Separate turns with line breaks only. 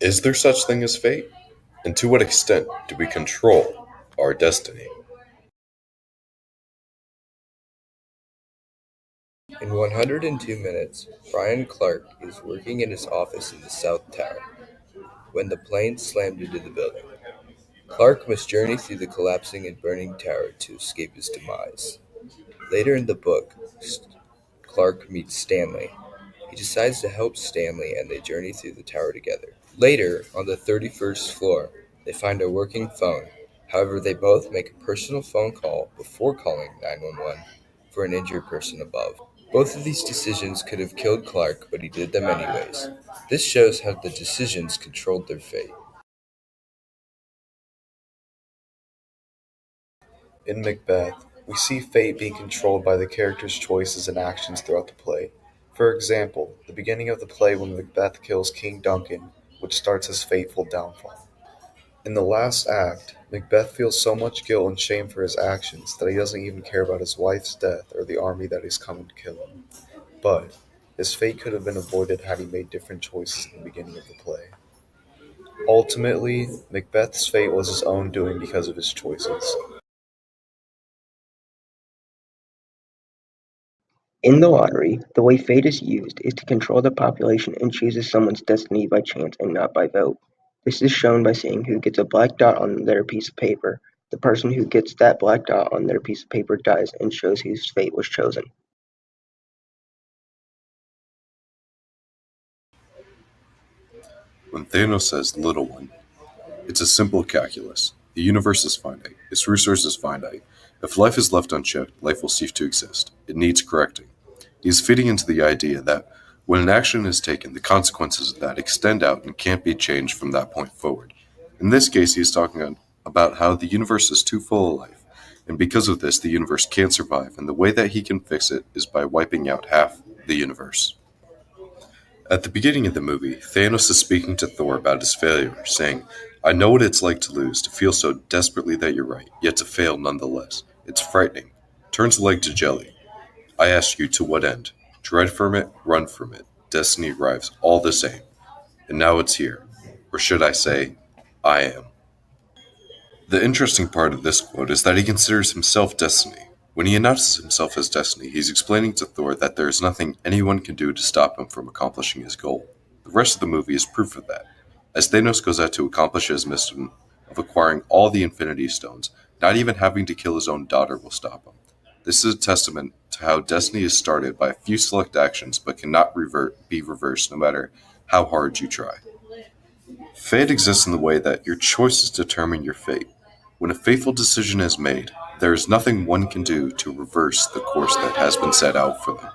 Is there such thing as fate? And to what extent do we control our destiny?
In 102 minutes, Brian Clark is working in his office in the South Tower when the plane slammed into the building. Clark must journey through the collapsing and burning tower to escape his demise. Later in the book, Clark meets Stanley. He decides to help Stanley and they journey through the tower together. Later, on the 31st floor, they find a working phone. However, they both make a personal phone call before calling 911 for an injured person above. Both of these decisions could have killed Clark, but he did them anyways. This shows how the decisions controlled their fate.
In Macbeth, we see fate being controlled by the characters' choices and actions throughout the play. For example, the beginning of the play when Macbeth kills King Duncan, which starts his fateful downfall. In the last act, Macbeth feels so much guilt and shame for his actions that he doesn't even care about his wife's death or the army that is coming to kill him. But his fate could have been avoided had he made different choices in the beginning of the play. Ultimately, Macbeth's fate was his own doing because of his choices.
In the lottery, the way fate is used is to control the population and chooses someone's destiny by chance and not by vote. This is shown by saying who gets a black dot on their piece of paper. The person who gets that black dot on their piece of paper dies and shows whose fate was chosen.
When Thanos says "little one," it's a simple calculus. The universe is finite. Its resources finite. If life is left unchecked, life will cease to exist. It needs correcting. He is feeding into the idea that when an action is taken, the consequences of that extend out and can't be changed from that point forward. In this case, he is talking about how the universe is too full of life, and because of this, the universe can't survive, and the way that he can fix it is by wiping out half the universe. At the beginning of the movie, Thanos is speaking to Thor about his failure, saying, "I know what it's like to lose, to feel so desperately that you're right, yet to fail nonetheless. It's frightening. Turns a leg to jelly. I ask you to what end? Dread from it, run from it. Destiny arrives all the same. And now it's here. Or should I say, I am." The interesting part of this quote is that he considers himself Destiny. When he announces himself as Destiny, he's explaining to Thor that there is nothing anyone can do to stop him from accomplishing his goal. The rest of the movie is proof of that. As Thanos goes out to accomplish his mission of acquiring all the Infinity Stones, not even having to kill his own daughter will stop him. This is a testament to how destiny is started by a few select actions but cannot be reversed no matter how hard you try. Fate exists in the way that your choices determine your fate. When a fateful decision is made, there is nothing one can do to reverse the course that has been set out for them.